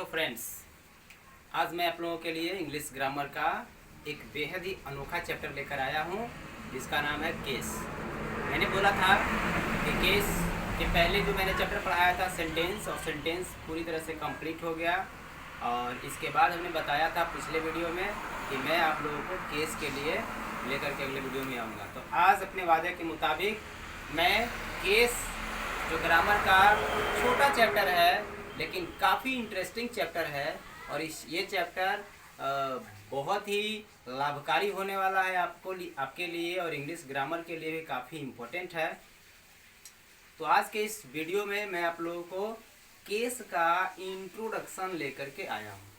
Hello friends, आज मैं आप लोगों के लिए इंग्लिश ग्रामर का एक बेहद ही अनोखा चैप्टर लेकर आया हूँ जिसका नाम है केस। मैंने बोला था कि केस के पहले जो मैंने चैप्टर पढ़ाया था सेंटेंस, और सेंटेंस पूरी तरह से कंप्लीट हो गया। और इसके बाद हमने बताया था पिछले वीडियो में कि मैं आप लोगों को केस के लिए लेकर के अगले वीडियो में आऊँगा। तो आज अपने वादे के मुताबिक मैं केस जो ग्रामर का छोटा चैप्टर है लेकिन काफ़ी इंटरेस्टिंग चैप्टर है, और ये चैप्टर बहुत ही लाभकारी होने वाला है आपके लिए, और इंग्लिश ग्रामर के लिए भी काफ़ी इम्पोर्टेंट है। तो आज के इस वीडियो में मैं आप लोगों को केस का इंट्रोडक्शन लेकर के आया हूँ।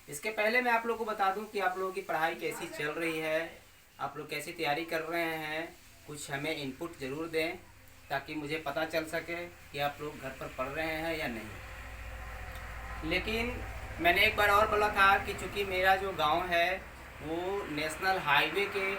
इसके पहले मैं आप लोगों को बता दूं कि आप लोगों की पढ़ाई कैसी चल रही है, आप लोग कैसी तैयारी कर रहे हैं। कुछ हमें इनपुट ज़रूर दें ताकि मुझे पता चल सके कि आप लोग घर पर पढ़ रहे हैं या नहीं। लेकिन मैंने एक बार और बोला था कि चूँकि मेरा जो गांव है वो नेशनल हाईवे के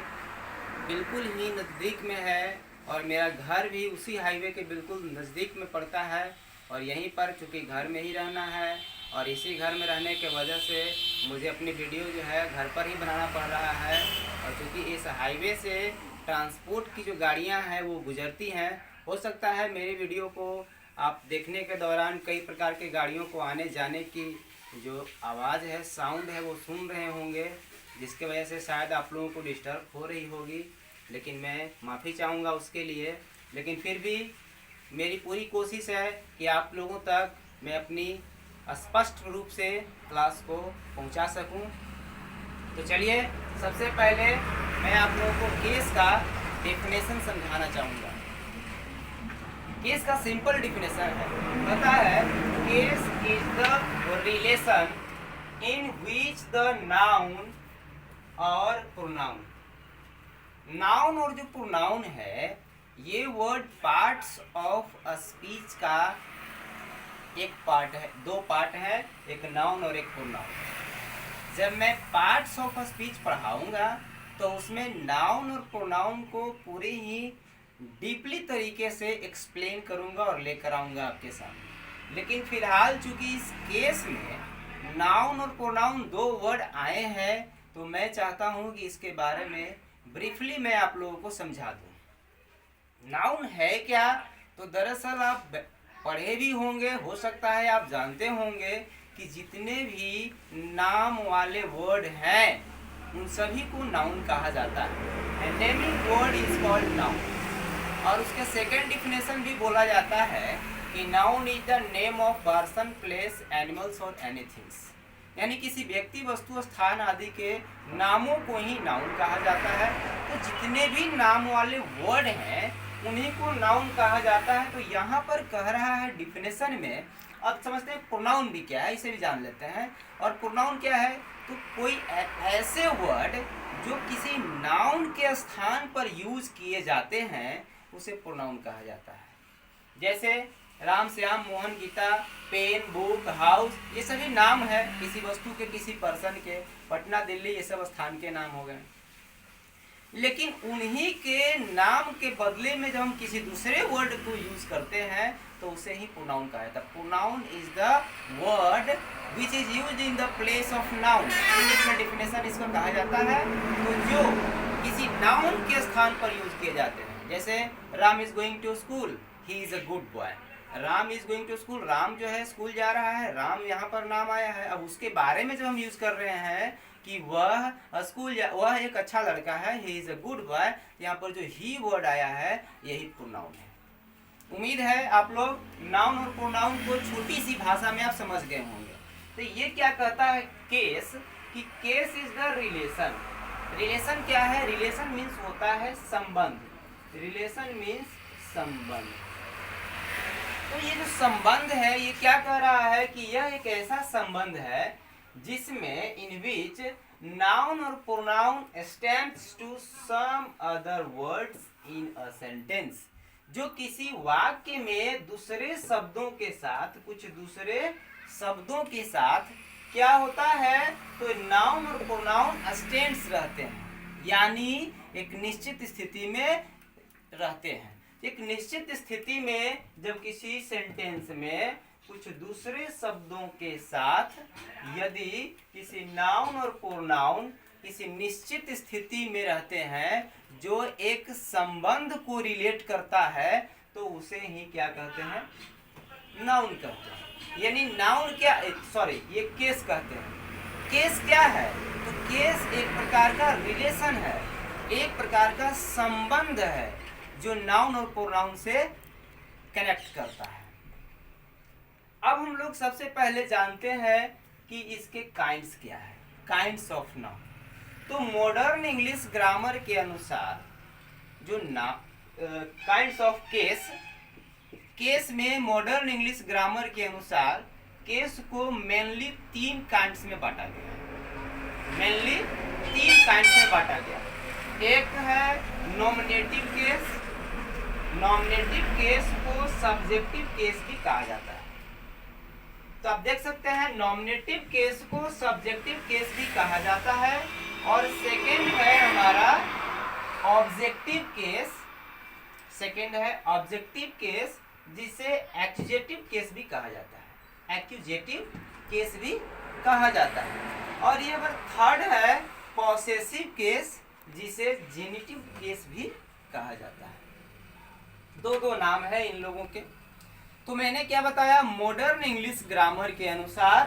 बिल्कुल ही नज़दीक में है, और मेरा घर भी उसी हाईवे के बिल्कुल नज़दीक में पड़ता है, और यहीं पर चूँकि घर में ही रहना है, और इसी घर में रहने के वजह से मुझे अपनी वीडियो जो है घर पर ही बनाना पड़ रहा है। और चूँकि इस हाईवे से ट्रांसपोर्ट की जो गाड़ियाँ हैं वो गुजरती हैं, हो सकता है मेरी वीडियो को आप देखने के दौरान कई प्रकार के गाड़ियों को आने जाने की जो आवाज़ है, साउंड है, वो सुन रहे होंगे, जिसके वजह से शायद आप लोगों को डिस्टर्ब हो रही होगी। लेकिन मैं माफ़ी चाहूँगा उसके लिए। लेकिन फिर भी मेरी पूरी कोशिश है कि आप लोगों तक मैं अपनी स्पष्ट रूप से क्लास को पहुँचा सकूँ। तो चलिए, सबसे पहले मैं आप लोगों को केस का डेफिनेशन समझाना चाहूँगा। केस का सिंपल डिफिनेशन है, पता है, case is the relation in which the noun और प्रोनाउन, नाउन और जो प्रोनाउन है ये word parts of a speech का एक पार्ट है, दो पार्ट है, एक नाउन और एक प्रोनाउन। जब मैं पार्ट्स ऑफ अ स्पीच पढ़ाऊंगा तो उसमें नाउन और प्रोनाउन को पूरे ही डीपली तरीके से एक्सप्लेन करूंगा और लेकर आऊंगा आपके सामने। लेकिन फिलहाल चूंकि इस केस में नाउन और प्रोनाउन दो वर्ड आए हैं, तो मैं चाहता हूं कि इसके बारे में ब्रीफली मैं आप लोगों को समझा दूं। नाउन है क्या? तो दरअसल आप पढ़े भी होंगे, हो सकता है आप जानते होंगे कि जितने भी नाम वाले वर्ड हैं उन सभी को नाउन कहा जाता है। Naming word is called noun. और उसके सेकेंड डिफिनेशन भी बोला जाता है कि noun is the name of person, place, animals और एनीथिंग्स, यानी किसी व्यक्ति, वस्तु, स्थान आदि के नामों को ही नाउन कहा जाता है। तो जितने भी नाम वाले वर्ड हैं उन्हीं को नाउन कहा जाता है। तो यहाँ पर कह रहा है डिफिनेशन में, अब समझते हैं प्रोनाउन भी क्या है, इसे भी जान लेते हैं। और प्रोनाउन क्या है? तो कोई ऐसे वर्ड जो किसी नाउन के स्थान पर यूज किए जाते हैं उसे प्रोनाउन कहा जाता है। जैसे Ram, Shyam, Mohan, Gita, pen, book, house, ये सभी नाम है किसी वस्तु के, किसी पर्सन के। पटना, दिल्ली, ये सब स्थान के नाम हो गए। लेकिन उन्हीं के नाम के बदले में जब हम किसी दूसरे वर्ड को यूज करते हैं तो उसे ही प्रोनाउन कहा जाता है। Pronoun is the word which is used in the place of noun. English में डिफिनेशन इसको कहा जाता है, तो जो किसी नाउन के स्थान पर यूज किए जाते हैं। जैसे Ram is going to school, he is a good boy. Ram is going to school, Ram जो है स्कूल जा रहा है, राम यहाँ पर नाम आया है। अब उसके बारे में जब हम यूज कर रहे हैं कि वह वह एक अच्छा लड़का है, ही इज अ गुड बॉय, यहाँ पर जो ही वर्ड आया है यही प्रोनाउन है। उम्मीद है आप लोग नाउन और प्रोनाउन को छोटी सी भाषा में आप समझ गए होंगे। तो ये क्या कहता है केस, कि case is the relation. Relation क्या है? रिलेशन मीन्स होता है संबंध। रिलेशन मीन्स संबंध। तो ये जो संबंध है ये क्या कह रहा है कि यह एक ऐसा संबंध है जिसमें इन विच नाउन और pronoun stands to some other words in a sentence, जो किसी वाक्य में दूसरे शब्दों के साथ, कुछ दूसरे शब्दों के साथ क्या होता है, तो नाउन और प्रोनाउन स्टैंड्स रहते हैं, यानी एक निश्चित स्थिति में रहते हैं। एक निश्चित स्थिति में जब किसी सेंटेंस में कुछ दूसरे शब्दों के साथ यदि किसी नाउन और प्रोनाउन किसी निश्चित स्थिति में रहते हैं जो एक संबंध को रिलेट करता है तो उसे ही क्या कहते हैं, नाउन कहते हैं। यानी नाउन क्या, सॉरी, ये केस कहते हैं। केस क्या है, तो केस एक प्रकार का रिलेशन है, एक प्रकार का संबंध है जो नाउन और प्रोनाउन से कनेक्ट करता है। अब हम लोग सबसे पहले जानते हैं कि इसके काइंड्स क्या है, काइंड्स ऑफ नाउन। तो मॉडर्न इंग्लिश ग्रामर के अनुसार जो काइंड्स ऑफ केस, केस में मॉडर्न इंग्लिश ग्रामर के अनुसार केस को मेनली 3 काइंड्स में बांटा गया है। मेनली 3 काइंड्स में बांटा गया। एक है नॉमिनेटिव केस, नॉमिनेटिव केस को सब्जेक्टिव केस भी कहा जाता है। तो आप देख सकते हैं नॉमिनेटिव केस को सब्जेक्टिव केस भी कहा जाता है। और सेकेंड है हमारा ऑब्जेक्टिव केस, सेकेंड है ऑब्जेक्टिव केस जिसे एक्यूजेटिव केस भी कहा जाता है, एक्यूजेटिव केस भी कहा जाता है। और ये थर्ड है पॉसेसिव केस जिसे जेनिटिव केस भी कहा जाता है। दो नाम है इन लोगों के। तो मैंने क्या बताया, मॉडर्न इंग्लिश ग्रामर के अनुसार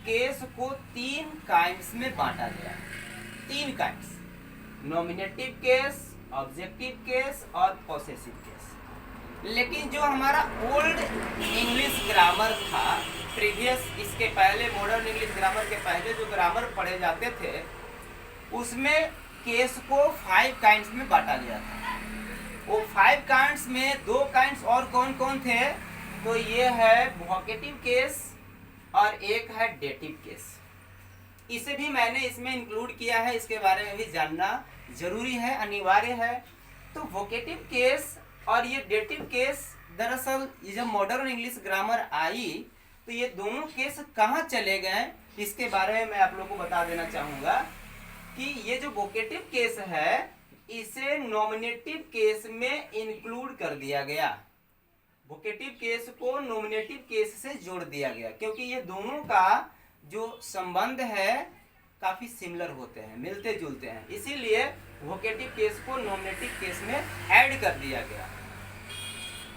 केस को 3 काइंड्स में बांटा गया है। 3 kinds, nominative case, objective case और पॉसेसिव केस। लेकिन जो हमारा ओल्ड इंग्लिश ग्रामर था, प्रीवियस, इसके पहले मॉडर्न इंग्लिश ग्रामर के पहले जो ग्रामर पढ़े जाते थे उसमें केस को 5 काइंड्स में बांटा गया था। वो 5 काइंड्स में 2 काइंड्स और कौन कौन थे, तो ये है वोकेटिव केस और एक है डेटिव केस। इसे भी मैंने इसमें इंक्लूड किया है, इसके बारे में भी जानना जरूरी है, अनिवार्य है। तो वोकेटिव केस और ये डेटिव केस, दरअसल ये जब मॉडर्न इंग्लिश ग्रामर आई तो ये दोनों केस कहाँ चले गए, इसके बारे में मैं आप लोगों को बता देना चाहूँगा कि ये जो वोकेटिव केस है इसे नॉमिनेटिव केस में इंक्लूड कर दिया गया। वोकेटिव केस को नॉमिनेटिव केस से जोड़ दिया गया क्योंकि ये दोनों का जो संबंध है काफी सिमिलर होते हैं, मिलते जुलते हैं, इसीलिए वोकेटिव केस को नॉमिनेटिव केस में ऐड कर दिया गया।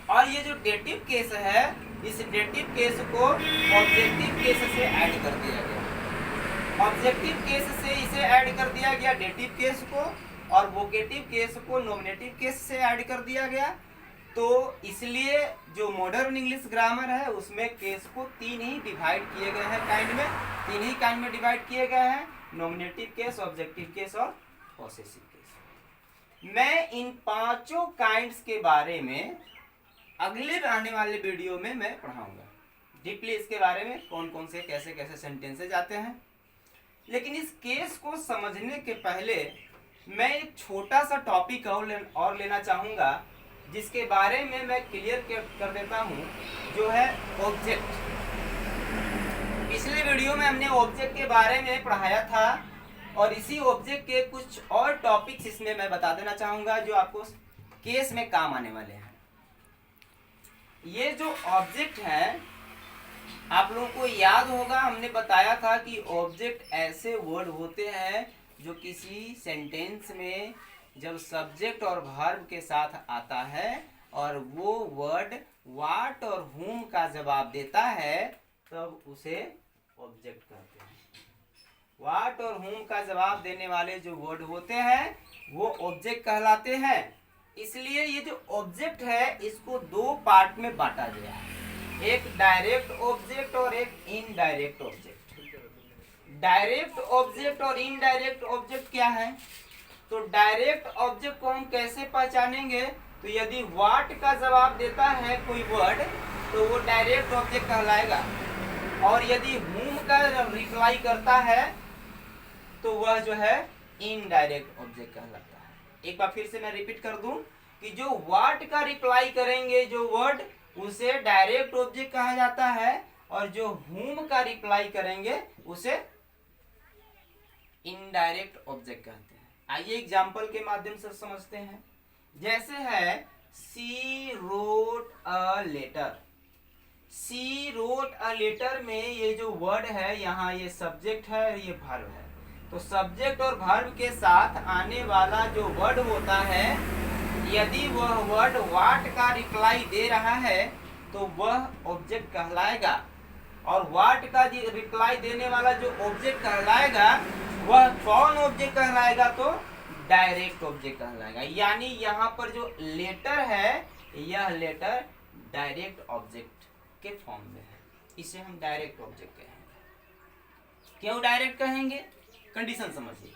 और ये जो डेटिव केस है इस डेटिव केस को ऑब्जेक्टिव केस से ऐड कर दिया गया। ऑब्जेक्टिव केस से इसे ऐड कर दिया गया डेटिव केस को, और वोकेटिव केस को नॉमिनेटिव केस से ऐड कर दिया गया। तो इसलिए जो मॉडर्न इंग्लिश ग्रामर है उसमें केस को 3 ही डिवाइड किए गए हैं काइंड में, 3 ही काइंड में डिवाइड किए गए हैं, नॉमिनेटिव केस, ऑब्जेक्टिव केस और पॉसेसिव केस। मैं इन 5 काइंड्स के बारे में अगले आने वाले वीडियो में मैं पढ़ाऊंगा डीपली इसके बारे में, कौन कौन से कैसे कैसे सेंटेंसेज आते हैं। लेकिन इस केस को समझने के पहले मैं एक छोटा सा टॉपिक और लेना चाहूँगा जिसके बारे में मैं क्लियर कर देता हूँ, जो है ऑब्जेक्ट। पिछले वीडियो में हमने ऑब्जेक्ट के बारे में पढ़ाया था और इसी ऑब्जेक्ट के कुछ और टॉपिक्स इसमें मैं बता देना चाहूँगा जो आपको केस में काम आने वाले हैं। ये जो ऑब्जेक्ट है, आप लोगों को याद होगा हमने बताया था कि ऑब्जेक्ट ऐसे वर्ड होते हैं जो किसी सेंटेंस में जब सब्जेक्ट और वर्ब के साथ आता है और वो वर्ड व्हाट और whom का जवाब देता है तब उसे ऑब्जेक्ट कहते हैं। व्हाट और whom का जवाब देने वाले जो वर्ड होते हैं वो ऑब्जेक्ट कहलाते हैं। इसलिए ये जो ऑब्जेक्ट है इसको 2 पार्ट में बांटा गया है, एक डायरेक्ट ऑब्जेक्ट और एक इनडायरेक्ट ऑब्जेक्ट। डायरेक्ट ऑब्जेक्ट और इनडायरेक्ट ऑब्जेक्ट क्या है, तो डायरेक्ट ऑब्जेक्ट को हम कैसे पहचानेंगे, तो यदि व्हाट का जवाब देता है कोई वर्ड तो वो डायरेक्ट ऑब्जेक्ट कहलाएगा, और यदि whom का रिप्लाई करता है तो वह जो है इनडायरेक्ट ऑब्जेक्ट कहलाता है। एक बार फिर से मैं रिपीट कर दूं कि जो व्हाट का रिप्लाई करेंगे जो वर्ड उसे डायरेक्ट ऑब्जेक्ट कहा जाता है, और जो whom का रिप्लाई करेंगे उसे इनडायरेक्ट ऑब्जेक्ट कहते हैं। आइए एग्जाम्पल के माध्यम से समझते हैं। जैसे है she wrote a letter, she wrote a letter में ये जो वर्ड है यहाँ ये सब्जेक्ट है और ये वर्ब है। तो सब्जेक्ट और वर्ब के साथ आने वाला जो वर्ड होता है, यदि वह वर्ड व्हाट का रिप्लाई दे रहा है तो वह ऑब्जेक्ट कहलाएगा, और व्हाट का रिप्लाई देने वाला जो ऑब्जेक्ट कहलाएगा वह कौन ऑब्जेक्ट कहलाएगा, तो डायरेक्ट ऑब्जेक्ट कहलाएगा। यानी यहाँ पर जो लेटर है यह लेटर डायरेक्ट ऑब्जेक्ट के फॉर्म में है, इसे हम डायरेक्ट ऑब्जेक्ट कहेंगे। क्यों डायरेक्ट कहेंगे, कंडीशन समझिए।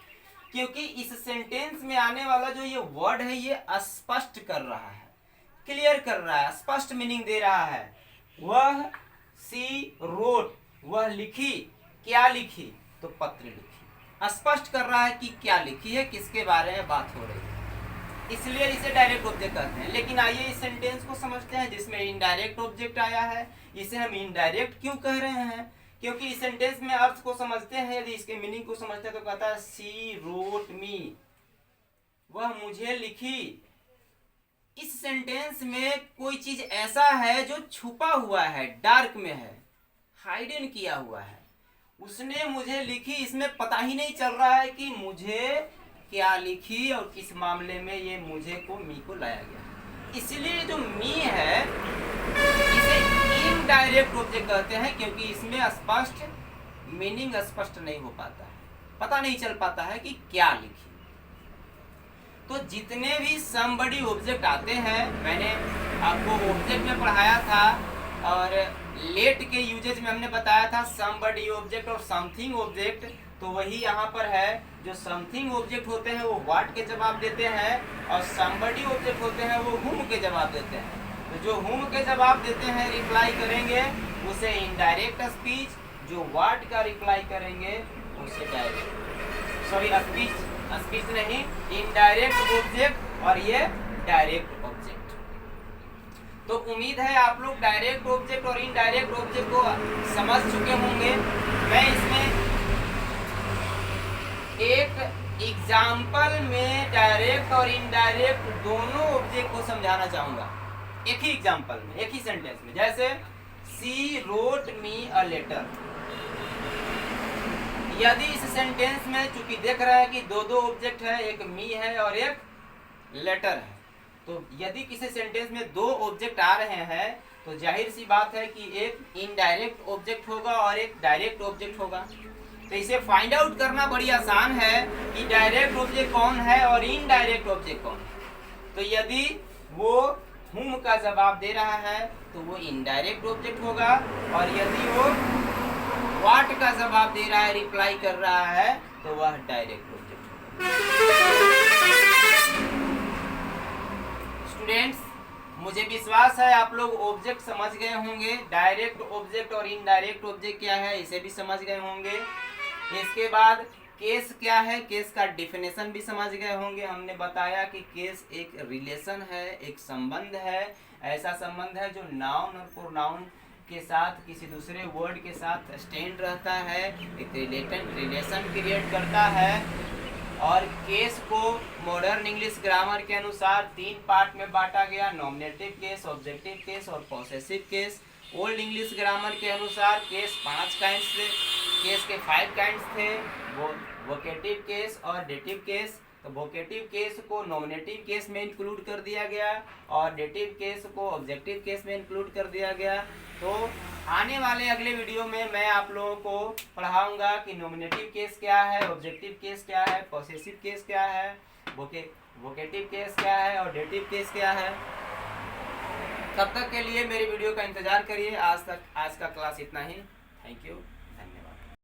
क्योंकि इस सेंटेंस में आने वाला जो ये वर्ड है ये स्पष्ट कर रहा है, क्लियर कर रहा है, स्पष्ट मीनिंग दे रहा है। वह सी रोट, वह लिखी, क्या लिखी, तो पत्र लिखी। स्पष्ट कर रहा है कि क्या लिखी है, किसके बारे में बात हो रही है, इसलिए इसे डायरेक्ट ऑब्जेक्ट कहते हैं। लेकिन आइए इस सेंटेंस को समझते हैं जिसमें इनडायरेक्ट ऑब्जेक्ट आया है। इसे हम इनडायरेक्ट क्यों कह रहे हैं, क्योंकि इस सेंटेंस में अर्थ को समझते हैं, यदि इसके मीनिंग को समझते हैं तो कहता है सी रोट मी, वह मुझे लिखी। इस सेंटेंस में कोई चीज ऐसा है जो छुपा हुआ है, डार्क में है, हाइडन किया हुआ है। उसने मुझे लिखी, इसमें पता ही नहीं चल रहा है कि मुझे क्या लिखी और किस मामले में ये मुझे को मी को लाया गया। इसलिए जो मी है इसे इनडायरेक्ट ऑब्जेक्ट कहते हैं, क्योंकि इसमें स्पष्ट मीनिंग स्पष्ट नहीं हो पाता है, पता नहीं चल पाता है कि क्या लिखी। तो जितने भी समबडी ऑब्जेक्ट आते हैं, मैंने आपको ऑब्जेक्ट में पढ़ाया था और लेट के यूजेज में हमने बताया था समबडी ऑब्जेक्ट और समथिंग ऑब्जेक्ट। तो वही यहाँ पर है, जो समथिंग ऑब्जेक्ट होते हैं वो व्हाट के जवाब देते हैं और समबडी ऑब्जेक्ट होते हैं वो हुम के जवाब देते हैं। तो जो हुम के जवाब देते हैं रिप्लाई करेंगे उसे इनडायरेक्ट स्पीच, जो व्हाट का रिप्लाई करेंगे उसे डायरेक्ट, सॉरी स्पीच नहीं, इनडायरेक्ट ऑब्जेक्ट और ये डायरेक्ट ऑब्जेक्ट। तो उम्मीद है आप लोग डायरेक्ट ऑब्जेक्ट और इनडायरेक्ट ऑब्जेक्ट को समझ चुके होंगे। मैं इसमें एक एग्जाम्पल में डायरेक्ट और इनडायरेक्ट दोनों ऑब्जेक्ट को समझाना चाहूंगा, एक ही एग्जाम्पल में, एक ही सेंटेंस में। जैसे सी रोट मी अ लेटर, यदि इस सेंटेंस में चूंकि देख रहा है कि दो ऑब्जेक्ट है, एक मी है और एक लेटर है, तो यदि किसी सेंटेंस में दो ऑब्जेक्ट आ रहे हैं तो जाहिर सी बात है कि एक इनडायरेक्ट ऑब्जेक्ट होगा और एक डायरेक्ट ऑब्जेक्ट होगा। तो इसे फाइंड आउट करना बड़ी आसान है कि डायरेक्ट ऑब्जेक्ट कौन है और इनडायरेक्ट ऑब्जेक्ट कौन है। तो यदि वो हुम का जवाब दे रहा है तो वो इनडायरेक्ट ऑब्जेक्ट होगा, और यदि वो व्हाट का जवाब दे रहा है, रिप्लाई कर रहा है, तो वह डायरेक्ट ऑब्जेक्ट होगा। स्टूडेंट्स, मुझे विश्वास है आप लोग ऑब्जेक्ट समझ गए होंगे। डायरेक्ट ऑब्जेक्ट और इनडायरेक्ट ऑब्जेक्ट क्या है इसे भी समझ गए होंगे। इसके बाद केस क्या है, केस का डिफिनेशन भी समझ गए होंगे। हमने बताया कि केस एक रिलेशन है, एक संबंध है, ऐसा संबंध है जो नाउन और प्रोनाउन के साथ किसी दूसरे वर्ड के साथ स्टैंड रहता है, एक रिलेशन क्रिएट करता है। और केस को मॉडर्न इंग्लिश ग्रामर के अनुसार 3 पार्ट में बांटा गया, नॉमिनेटिव केस, ऑब्जेक्टिव केस और possessive case. Old English grammar के अनुसार केस 5 काइंड्स थे, केस के 5 काइंड्स थे, वो वोकेटिव केस और डेटिव केस। तो वोकेटिव केस को नॉमिनेटिव केस में इंक्लूड कर दिया गया और डेटिव केस को ऑब्जेक्टिव केस में इंक्लूड कर दिया गया। तो आने वाले अगले वीडियो में मैं आप लोगों को पढ़ाऊंगा कि नॉमिनेटिव केस क्या है, ऑब्जेक्टिव केस क्या है, पॉसेसिव केस क्या है, वोकेटिव केस क्या है और डेटिव केस क्या है। तब तक के लिए मेरी वीडियो का इंतजार करिए। आज का क्लास इतना ही। Thank you.